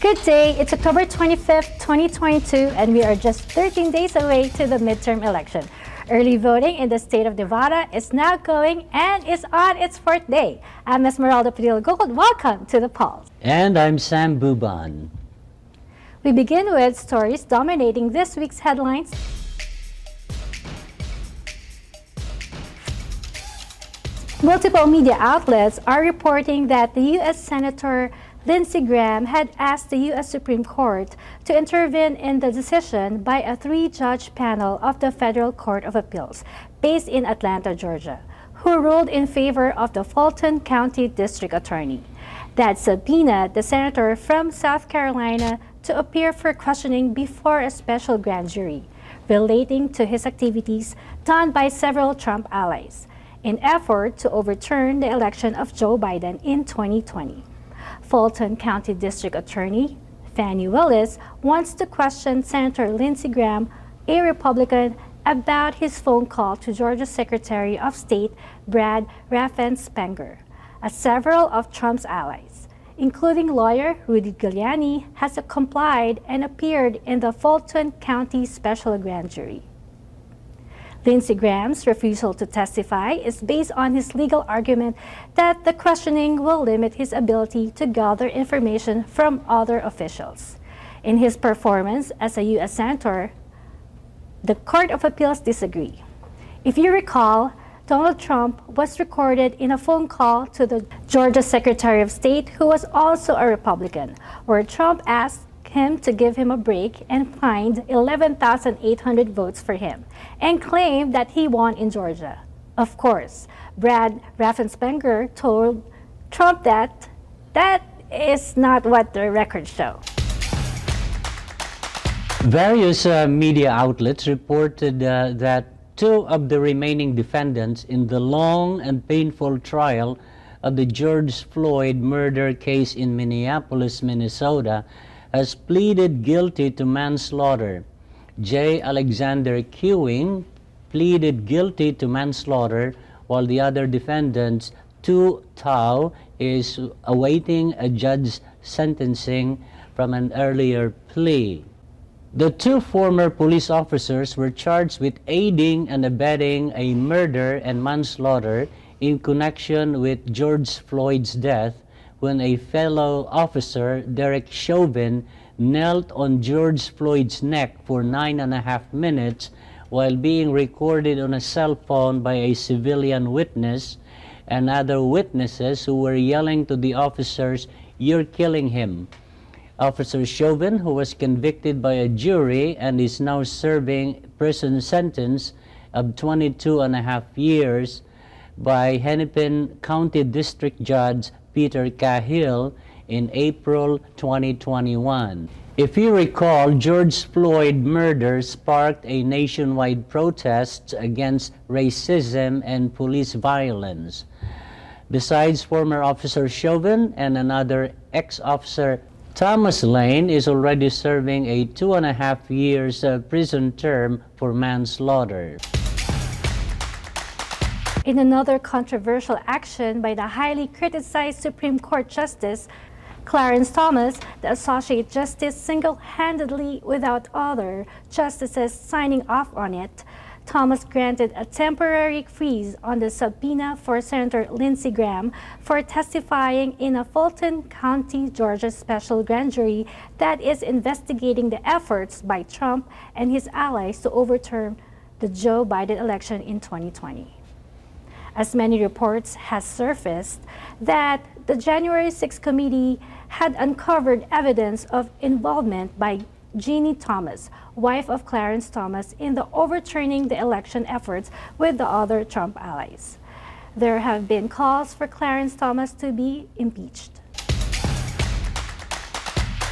Good day, it's October 25th, 2022, and we are just 13 days away to the midterm election. Early voting in the state of Nevada is now going and is on its fourth day. I'm Esmeralda Padilla-Gould. Welcome to the polls. And I'm Sam Buban. We begin with stories dominating this week's headlines. Multiple media outlets are reporting that the U.S. Senator Lindsey Graham had asked the U.S. Supreme Court to intervene in the decision by a three-judge panel of the Federal Court of Appeals based in Atlanta, Georgia, who ruled in favor of the Fulton County District Attorney that subpoenaed the senator from South Carolina to appear for questioning before a special grand jury relating to his activities done by several Trump allies in effort to overturn the election of Joe Biden in 2020. Fulton County District Attorney Fani Willis wants to question Senator Lindsey Graham, a Republican, about his phone call to Georgia Secretary of State Brad Raffensperger, as several of Trump's allies, including lawyer Rudy Giuliani, has complied and appeared in the Fulton County Special Grand Jury. Lindsey Graham's refusal to testify is based on his legal argument that the questioning will limit his ability to gather information from other officials. In his performance as a U.S. Senator, the Court of Appeals disagree. If you recall, Donald Trump was recorded in a phone call to the Georgia Secretary of State, who was also a Republican, where Trump asked him to give him a break and find 11,800 votes for him and claimed that he won in Georgia. Of course, Brad Raffensperger told Trump that is not what the records show. Various media outlets reported that two of the remaining defendants in the long and painful trial of the George Floyd murder case in Minneapolis, Minnesota, has pleaded guilty to manslaughter. J. Alexander Ewing pleaded guilty to manslaughter, while the other defendant, Tu Tao, is awaiting a judge's sentencing from an earlier plea. The two former police officers were charged with aiding and abetting a murder and manslaughter in connection with George Floyd's death, when a fellow officer, Derek Chauvin, knelt on George Floyd's neck for 9.5 minutes while being recorded on a cell phone by a civilian witness and other witnesses who were yelling to the officers, "You're killing him." Officer Chauvin, who was convicted by a jury and is now serving prison sentence of 22.5 years by Hennepin County District Judge Peter Cahill in April 2021. If you recall, George Floyd murder sparked a nationwide protest against racism and police violence. Besides former Officer Chauvin and another ex-officer, Thomas Lane is already serving a 2.5 years prison term for manslaughter. In another controversial action by the highly criticized Supreme Court Justice Clarence Thomas, the Associate Justice single-handedly, without other justices signing off on it, Thomas granted a temporary freeze on the subpoena for Senator Lindsey Graham for testifying in a Fulton County, Georgia special grand jury that is investigating the efforts by Trump and his allies to overturn the Joe Biden election in 2020. As many reports has surfaced that the January 6 committee had uncovered evidence of involvement by Ginny Thomas, wife of Clarence Thomas, in the overturning the election efforts with the other Trump allies. There have been calls for Clarence Thomas to be impeached.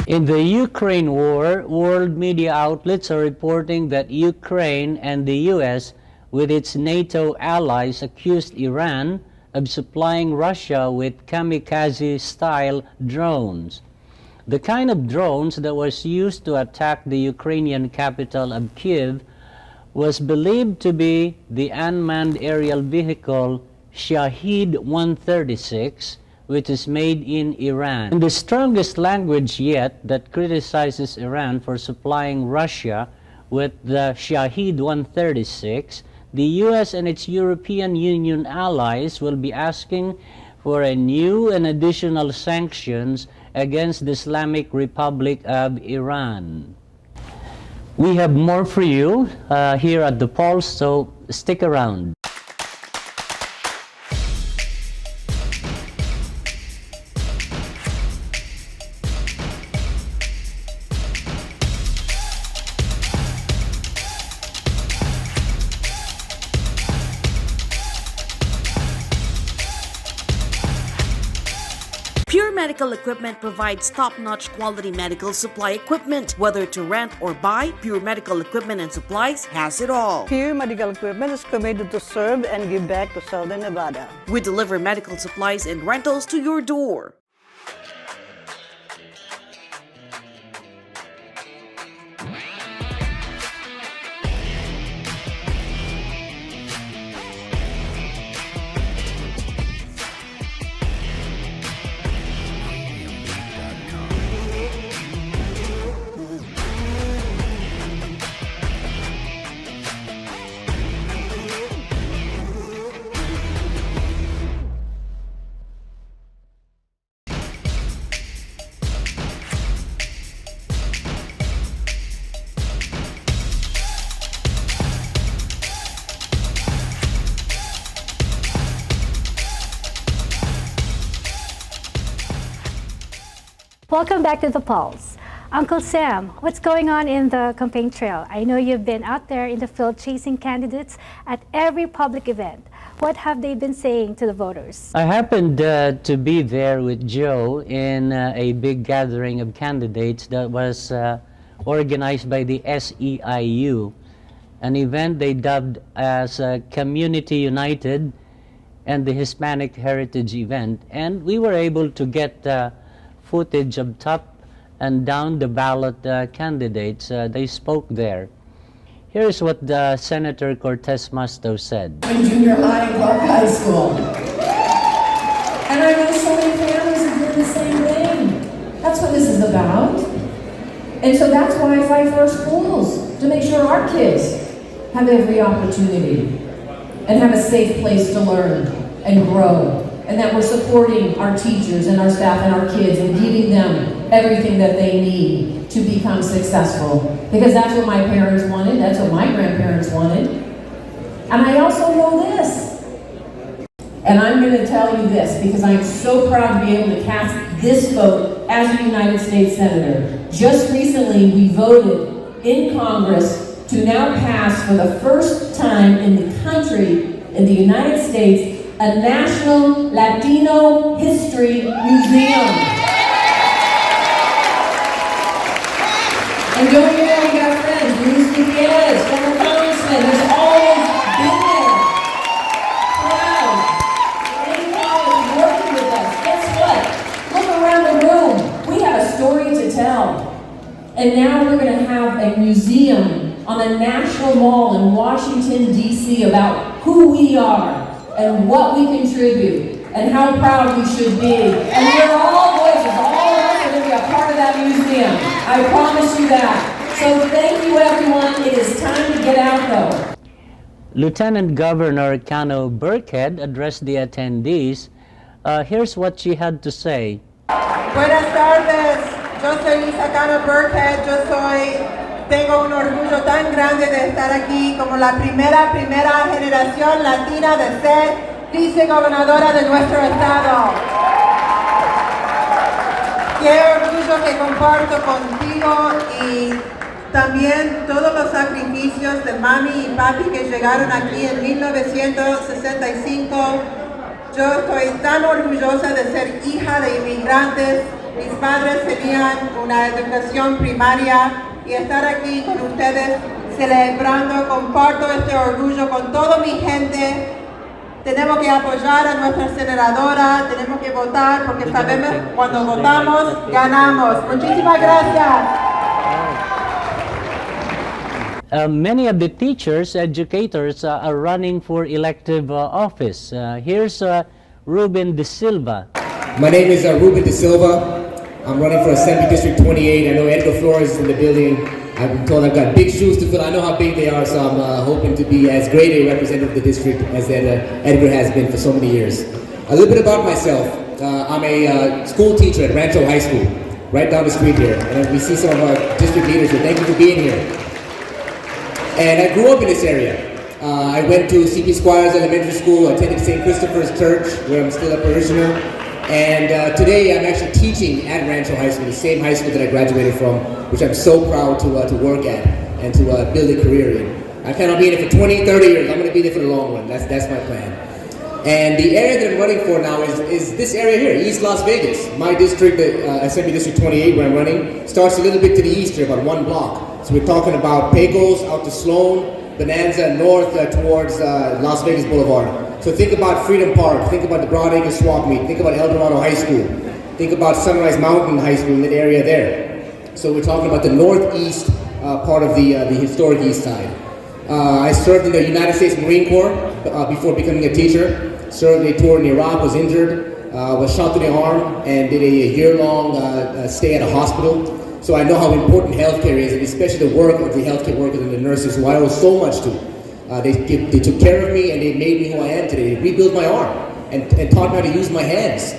In the Ukraine war, world media outlets are reporting that Ukraine and the U.S., with its NATO allies, accused Iran of supplying Russia with kamikaze-style drones. The kind of drones that was used to attack the Ukrainian capital of Kyiv was believed to be the unmanned aerial vehicle Shahed 136, which is made in Iran. In the strongest language yet that criticizes Iran for supplying Russia with the Shahed 136, the U.S. and its European Union allies will be asking for a new and additional sanctions against the Islamic Republic of Iran. We have more for you here at The Pulse, so stick around. Pure Medical Equipment provides top-notch quality medical supply equipment. Whether to rent or buy, Pure Medical Equipment and Supplies has it all. Pure Medical Equipment is committed to serve and give back to Southern Nevada. We deliver medical supplies and rentals to your door. Welcome back to The Pulse. Uncle Sam, what's going on in the campaign trail? I know you've been out there in the field chasing candidates at every public event. What have they been saying to the voters? I happened to be there with Joe in a big gathering of candidates that was organized by the SEIU, an event they dubbed as Community United and the Hispanic Heritage Event. And we were able to get footage of top and down the ballot candidates. They spoke there. Here's what Senator Cortez Masto said. In junior high and Clark High School. And I know so many families are doing the same thing. That's what this is about. And so that's why I fight for our schools, to make sure our kids have every opportunity and have a safe place to learn and grow. And that we're supporting our teachers and our staff and our kids and giving them everything that they need to become successful. Because that's what my parents wanted, that's what my grandparents wanted. And I also know this. And I'm going to tell you this because I'm so proud to be able to cast this vote as a United States Senator. Just recently we voted in Congress to now pass for the first time in the country, in the United States, a National Latino History Museum. And don't you know, we got friends, Luis Gutierrez, former congressman, who's always been there, proud, in college, working with us. Guess what? Look around the room. We have a story to tell. And now we're going to have a museum on a national mall in Washington, D.C. about who we are and what we contribute, and how proud we should be. And we're all voices, all of us are going to be a part of that museum. I promise you that. So thank you, everyone. It is time to get out, though. Lieutenant Governor Cano Burkhead addressed the attendees. Here's what she had to say. Buenas tardes. Yo soy Lisa Cano Burkhead. Tengo un orgullo tan grande de estar aquí como la primera generación latina de ser vicegobernadora de nuestro estado. Qué orgullo que comparto contigo y también todos los sacrificios de mami y papi que llegaron aquí en 1965. Yo estoy tan orgullosa de ser hija de inmigrantes. Mis padres tenían una educación primaria. Y estar aquí con ustedes celebrando, comparto este orgullo con toda mi gente. Tenemos que apoyar a nuestra senadora, tenemos que votar porque sabemos cuando votamos, ganamos. Muchísimas gracias. Many of the teachers, educators are running for elective office. Here's Ruben De Silva. My name is Ruben De Silva. I'm running for Assembly District 28. I know Edgar Flores is in the building. I've been told I've got big shoes to fill. I know how big they are, so I'm hoping to be as great a representative of the district as Edgar has been for so many years. A little bit about myself. I'm a school teacher at Rancho High School, right down the street here. And we see some of our district leaders here. Thank you for being here. And I grew up in this area. I went to C.P. Squires Elementary School, attended St. Christopher's Church, where I'm still a parishioner. And today I'm actually teaching at Rancho High School, the same high school that I graduated from, which I'm so proud to work at and to build a career in. I plan on being there for 20, 30 years. I'm going to be there for the long run. That's my plan. And the area that I'm running for now is this area here, East Las Vegas. My district, Assembly District 28, where I'm running, starts a little bit to the east here, about 1 block. So we're talking about Pecos, out to Sloan, Bonanza, north towards Las Vegas Boulevard. So think about Freedom Park, think about the Broadacre Swap Meet, think about El Dorado High School, think about Sunrise Mountain High School in that area there. So we're talking about the northeast part of the historic east side. I served in the United States Marine Corps before becoming a teacher. Served a tour in Iraq, was injured, was shot to the arm, and did a year-long stay at a hospital. So I know how important healthcare is, and especially the work of the healthcare workers and the nurses, who I owe so much to. They took care of me, and they made me who I am today. They rebuilt my arm and taught me how to use my hands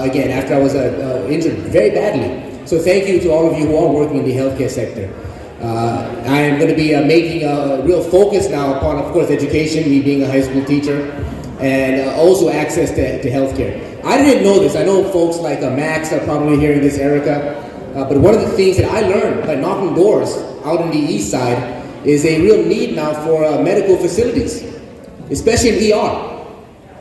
again after I was injured very badly. So thank you to all of you who are working in the healthcare sector. I am going to be making a real focus now upon, of course, education, me being a high school teacher, and also access to healthcare. I didn't know this. I know folks like Max are probably hearing this, Erica. But one of the things that I learned by knocking doors out on the east side is a real need now for medical facilities, especially in ER,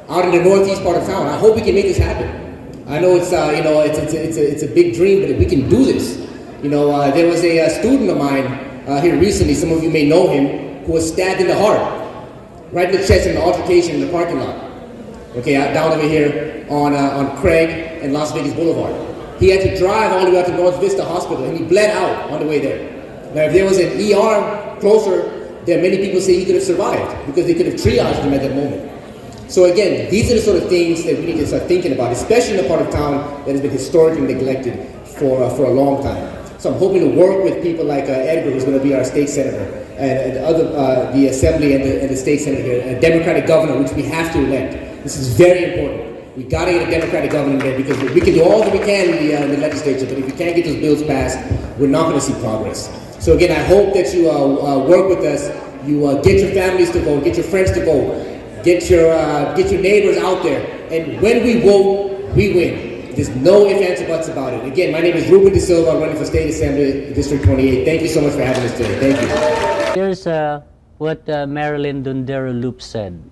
out in the northeast part of town. I hope we can make this happen. I know it's it's a big dream, but we can do this. There was a student of mine here recently. Some of you may know him, who was stabbed in the heart, right in the chest, in an altercation in the parking lot. Okay, down over here on Craig and Las Vegas Boulevard. He had to drive all the way out to North Vista Hospital, and he bled out on the way there. Now, if there was an ER closer, there many people say he could have survived because they could have triaged him at that moment. So again, these are the sort of things that we need to start thinking about, especially in a part of town that has been historically neglected for a long time. So I'm hoping to work with people like Edgar, who's going to be our state senator, and the assembly and the state senator here, a Democratic governor, which we have to elect. This is very important. We got to get a Democratic governor there, because we can do all that we can in the legislature, but if we can't get those bills passed, we're not going to see progress. So again, I hope that you work with us. You get your families to vote, get your friends to vote, get your neighbors out there, and when we vote, we win. There's no ifs, ands, or buts about it. Again, my name is Ruben De Silva. I'm running for State Assembly District 28. Thank you so much for having us today. Thank you. Here's what Marilyn Dondero Loop said.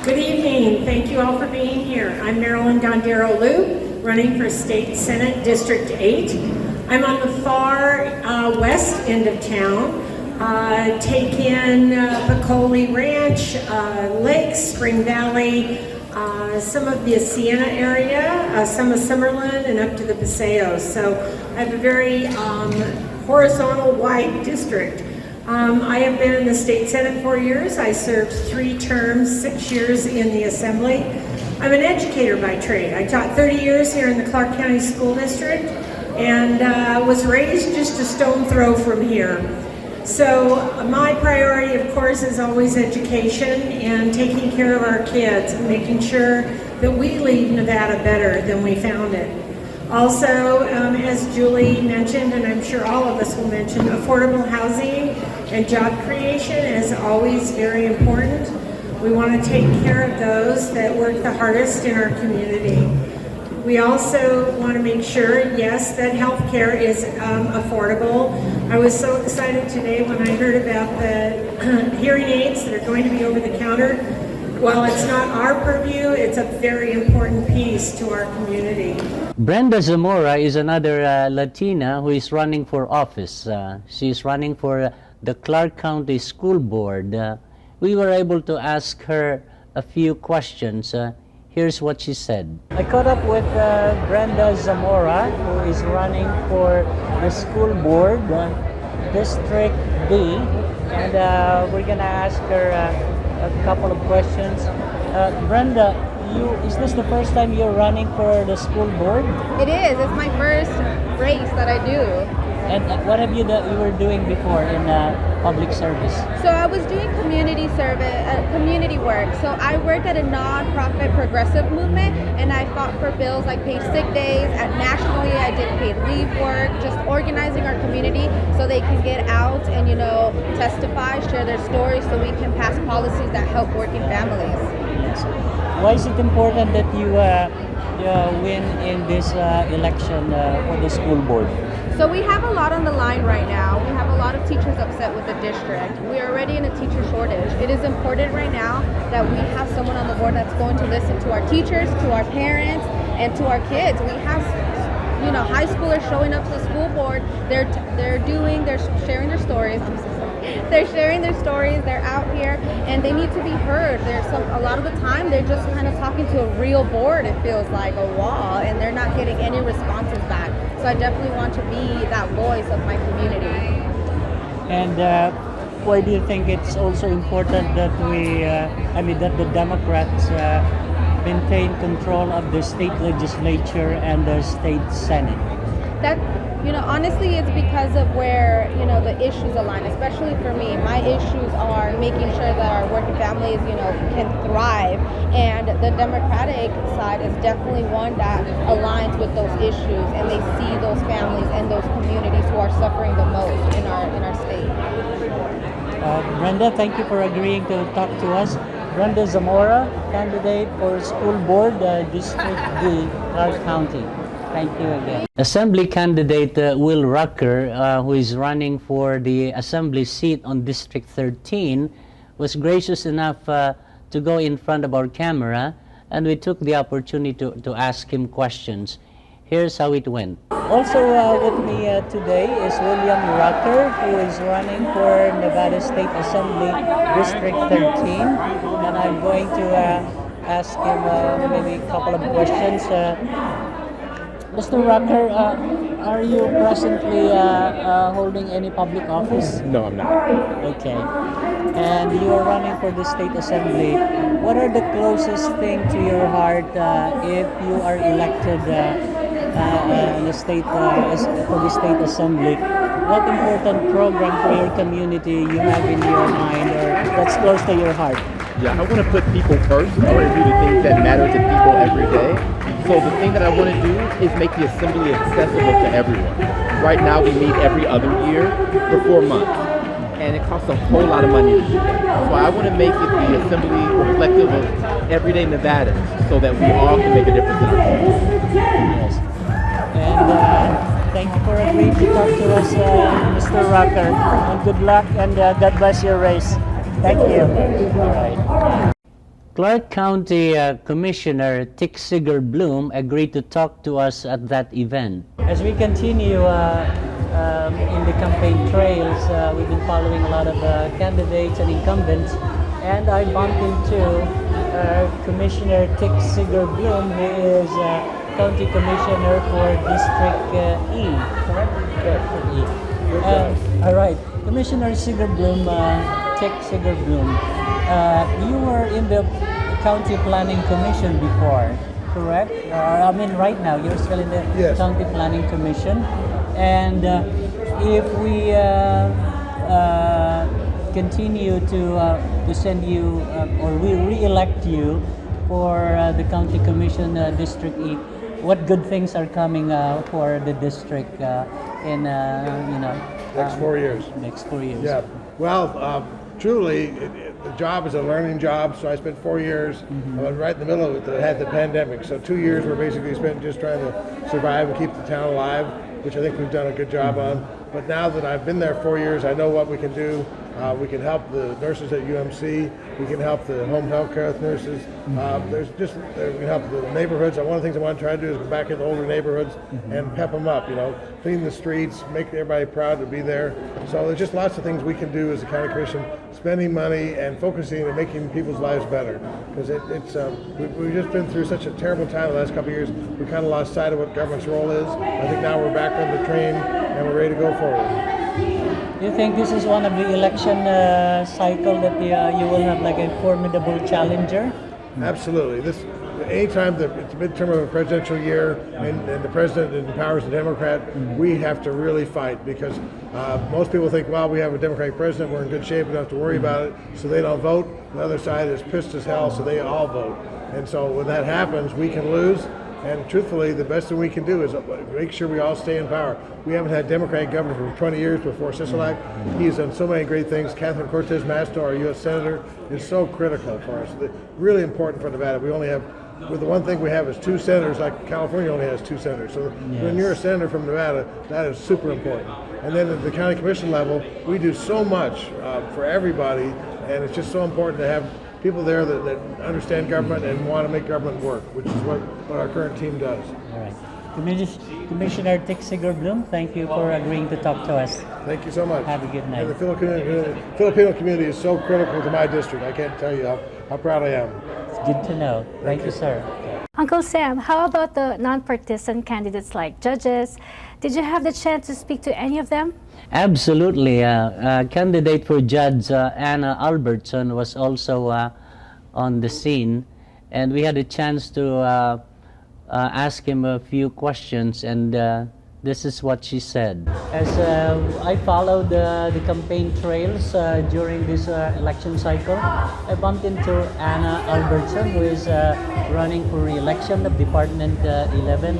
Good evening. Thank you all for being here. I'm Marilyn Dondero Loop, running for State Senate District 8. I'm on the far west end of town. Take in Pecoli Ranch, Lakes, Spring Valley, some of the Siena area, some of Summerlin, and up to the Paseos. So I have a very horizontal, wide district. I have been in the state senate 4 years. I served 3 terms, 6 years in the assembly. I'm an educator by trade. I taught 30 years here in the Clark County School District, and was raised just a stone throw from here. So my priority, of course, is always education and taking care of our kids and making sure that we leave Nevada better than we found it. Also, as Julie mentioned, and I'm sure all of us will mention, affordable housing and job creation is always very important. We want to take care of those that work the hardest in our community. We also want to make sure, yes, that healthcare is affordable. I was so excited today when I heard about the hearing aids that are going to be over the counter. While it's not our purview, it's a very important piece to our community. Brenda Zamora is another Latina who is running for office. She's running for the Clark County School Board. We were able to ask her a few questions. Here's what she said. I caught up with Brenda Zamora, who is running for the school board, District B, and we're gonna ask her a couple of questions. Brenda, is this the first time you're running for the school board? It is. It's my first race that I do. And what have you were doing before in public service? So I was doing community service, community work. So I worked at a non-profit progressive movement, and I fought for bills like paid sick days. Nationally, I did paid leave work, just organizing our community so they can get out and, you know, testify, share their stories, so we can pass policies that help working families. Why is it important that you win in this election for the school board? So we have a lot on the line right now. We have a lot of teachers upset with the district. We are already in a teacher shortage. It is important right now that we have someone on the board that's going to listen to our teachers, to our parents, and to our kids. We have, you know, high schoolers showing up to the school board. They're sharing their stories. I'm so sorry. They're sharing their stories. They're out here, and they need to be heard. A lot of the time they're just kind of talking to a real board. It feels like a wall, and they're not getting any responses back. So I definitely want to be that voice of my community. And why do you think it's also important that that the Democrats maintain control of the state legislature and the state senate? That, you know, honestly, it's because of where, you know, the issues align. Especially for me, my issues are making sure that our working families, you know, can thrive, and the Democratic side is definitely one that aligns with those issues, and they see those families and those communities who are suffering the most in our state. Brenda, thank you for agreeing to talk to us. Brenda Zamora, candidate for school board, District D, Clark County. Thank you again. Assembly candidate Will Rucker, who is running for the assembly seat on District 13, was gracious enough to go in front of our camera, and we took the opportunity to ask him questions. Here's how it went. Also with me today is William Rucker, who is running for Nevada State Assembly District 13, and I'm going to ask him maybe a couple of questions. Mr. Rucker, are you presently holding any public office? No, I'm not. Okay. And you are running for the state assembly. What are the closest thing to your heart if you are elected in the state for the state assembly? What important program for your community you have in your mind or that's close to your heart? Yeah, I want to put people first. I want to do the things that matter to people every day. So the thing that I want to do is make the assembly accessible to everyone. Right now we meet every other year for 4 months, and it costs a whole lot of money to do that. So I want to make it the assembly reflective of everyday Nevadans so that we all can make a difference in our community. Yes. And thank you for agreeing to talk to us, Mr. Rucker. And good luck, and God bless your race. Thank you. All right. Clark County Commissioner Tick Seger-Bloom agreed to talk to us at that event. As we continue in the campaign trails, we've been following a lot of candidates and incumbents, and I bumped into Commissioner Tick Seger-Bloom, who is County Commissioner for District E, correct? Correct. E. All right, Commissioner Seger-Bloom, Tick Seger-Bloom. You were in the County Planning Commission before, correct? I mean, right now you're still in the County Planning Commission. And if we continue to send you, or we re-elect you for the County Commission District E, what good things are coming for the district in next 4 years? Next 4 years. Yeah. Well, truly, the job is a learning job, so I spent 4 years right in the middle of it that had the pandemic. So 2 years were basically spent just trying to survive and keep the town alive, which I think we've done a good job on. But now that I've been there 4 years, I know what we can do. We can help the nurses at UMC. We can help the home health care nurses. We can help the neighborhoods. One of the things I want to try to do is go back into older neighborhoods and pep them up, clean the streets, make everybody proud to be there. So there's just lots of things we can do as a county commission, spending money and focusing and making people's lives better. Because we've just been through such a terrible time the last couple of years. We kind of lost sight of what government's role is. I think now we're back on the train and we're ready to go forward. Do you think this is one of the election cycle that you will have like a formidable challenger? Absolutely. anytime that it's midterm of a presidential year and the president empowers a Democrat, we have to really fight because most people think, well, we have a Democratic president, we're in good shape, we don't have to worry about it, so they don't vote. The other side is pissed as hell, so they all vote. And so when that happens, we can lose. And truthfully, the best thing we can do is make sure we all stay in power. We haven't had Democratic governor for 20 years before Sisolak. He's done so many great things. Catherine Cortez Masto, our U.S. Senator, is so critical for us. Really important for Nevada. We only have, with the one thing we have is 2 senators, like California only has 2 senators. So when you're a senator from Nevada, that is super important. And then at the county commission level, we do so much for everybody, and it's just so important to have people there that understand government and want to make government work, which is what our current team does. All right. Commissioner Tixiger Bloom, thank you for agreeing to talk to us. Thank you so much. Have a good night. And the Filipino community is so critical to my district. I can't tell you how proud I am. It's good to know. Thank you, sir. Uncle Sam, how about the non-partisan candidates like judges? Did you have the chance to speak to any of them? Absolutely. Candidate for Judge Annaalbertson was also on the scene, and we had a chance to ask him a few questions, and this is what she said. As I followed the campaign trails during this election cycle, I bumped into Annaalbertson, who is running for re-election of Department 11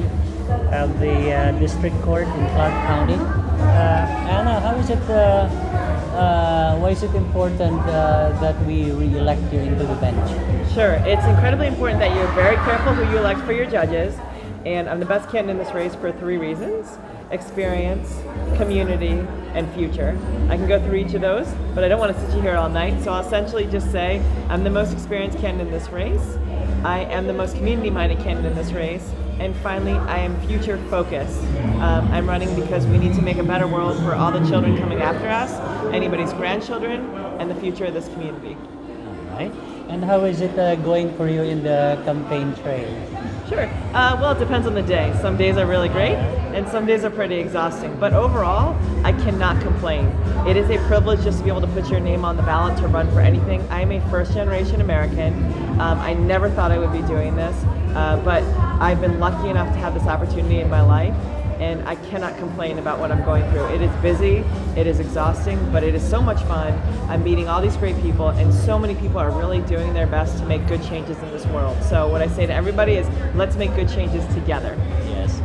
of the District Court in Clark County. Anna, how is it, why is it important that we re-elect you into the bench? Sure, it's incredibly important that you're very careful who you elect for your judges, and I'm the best candidate in this race for 3 reasons: experience, community, and future. I can go through each of those, but I don't want to sit you here all night, so I'll essentially just say I'm the most experienced candidate in this race, I am the most community-minded candidate in this race, and finally, I am future focused. I'm running because we need to make a better world for all the children coming after us, anybody's grandchildren, and the future of this community. All right. And how is it going for you in the campaign trail? Sure. Well, it depends on the day. Some days are really great, and some days are pretty exhausting. But overall, I cannot complain. It is a privilege just to be able to put your name on the ballot to run for anything. I am a first-generation American. I never thought I would be doing this, but I've been lucky enough to have this opportunity in my life, and I cannot complain about what I'm going through. It is busy, it is exhausting, but it is so much fun. I'm meeting all these great people, and so many people are really doing their best to make good changes in this world. So what I say to everybody is, let's make good changes together. Yes.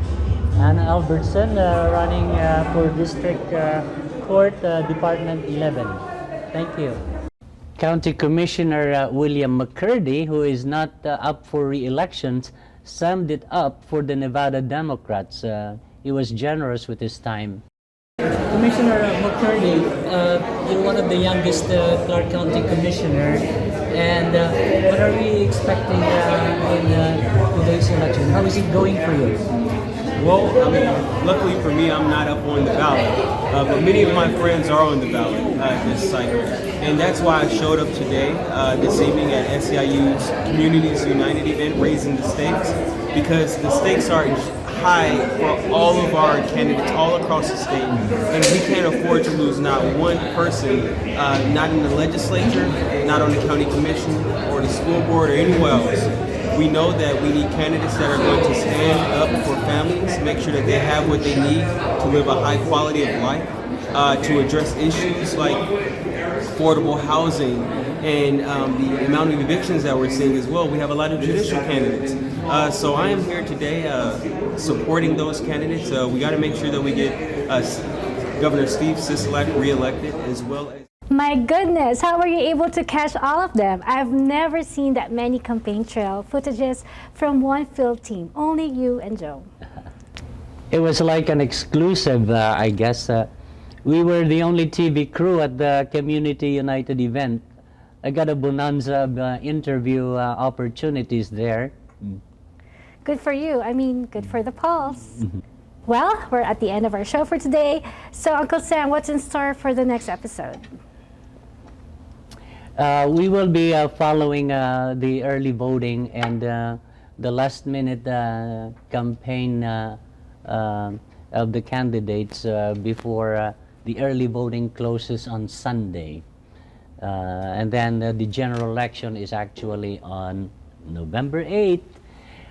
Annaalbertson running for District Court, Department 11. Thank you. County Commissioner William McCurdy, who is not up for re-election, summed it up for the Nevada Democrats. He was generous with his time. Commissioner McCurdy, you're one of the youngest Clark County Commissioner, and what are we expecting in today's election? How is it going for you? Well, I mean, luckily for me, I'm not up on the ballot, but many of my friends are on the ballot this cycle, and that's why I showed up today, this evening at SEIU's Communities United event, Raising the Stakes, because the stakes are high for all of our candidates all across the state, and we can't afford to lose not one person, not in the legislature, not on the county commission, or the school board, or anywhere else. We know that we need candidates that are going to stand up for families, make sure that they have what they need to live a high quality of life, to address issues like affordable housing and the amount of evictions that we're seeing as well. We have a lot of judicial candidates. So I am here today supporting those candidates. We got to make sure that we get Governor Steve Sisolak reelected, as well as... My goodness, how were you able to catch all of them? I've never seen that many campaign trail footages from one field team. Only you and Joe. It was like an exclusive, I guess. We were the only TV crew at the Community United event. I got a bonanza of interview opportunities there. Good for you. I mean, good for the Pulse. Well, we're at the end of our show for today. So, Uncle Sam, what's in store for the next episode? We will be following the early voting and the last-minute campaign of the candidates before the early voting closes on Sunday. And then the general election is actually on November 8th.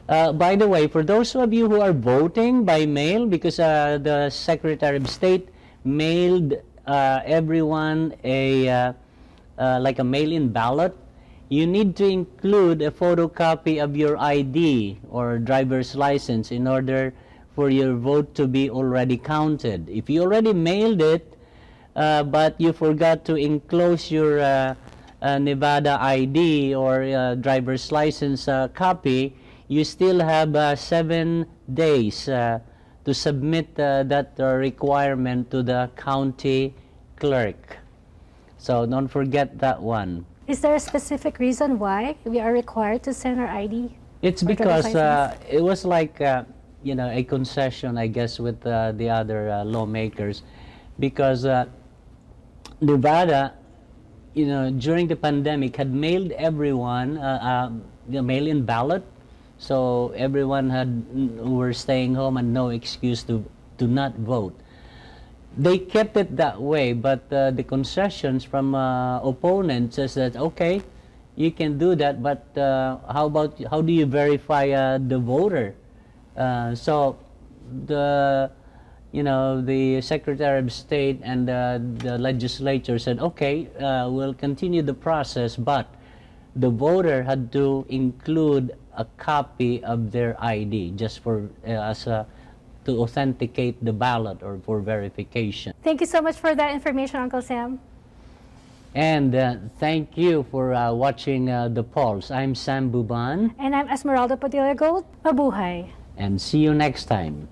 By the way, for those of you who are voting by mail, because the Secretary of State mailed everyone like a mail-in ballot, you need to include a photocopy of your ID or driver's license in order for your vote to be already counted. If you already mailed it, but you forgot to enclose your Nevada ID or driver's license copy, you still have 7 days to submit that requirement to the county clerk. So don't forget that one. Is there a specific reason why we are required to send our ID? It's because it was like you know, a concession, I guess, with the other lawmakers, because Nevada, you know, during the pandemic had mailed everyone the mail-in ballot, so everyone who were staying home had no excuse to not vote. They kept it that way, but the concessions from opponents says that, okay, you can do that, but how do you verify the voter? So the Secretary of State and the legislature said, okay, we'll continue the process, but the voter had to include a copy of their ID just for to authenticate the ballot or for verification. Thank you so much for that information, Uncle Sam. And thank you for watching The Pulse. I'm Sam Buban. And I'm Esmeralda Padilla-Gould. Mabuhay. And see you next time.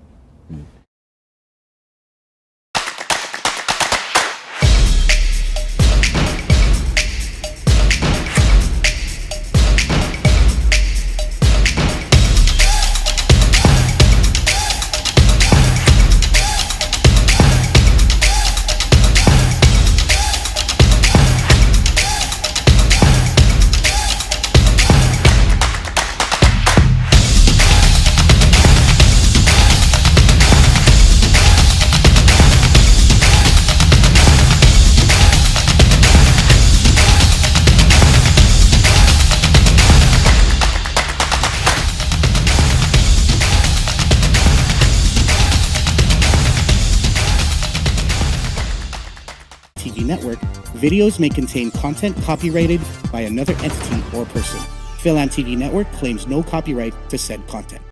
Network, videos may contain content copyrighted by another entity or person. FilAmTV Network claims no copyright to said content.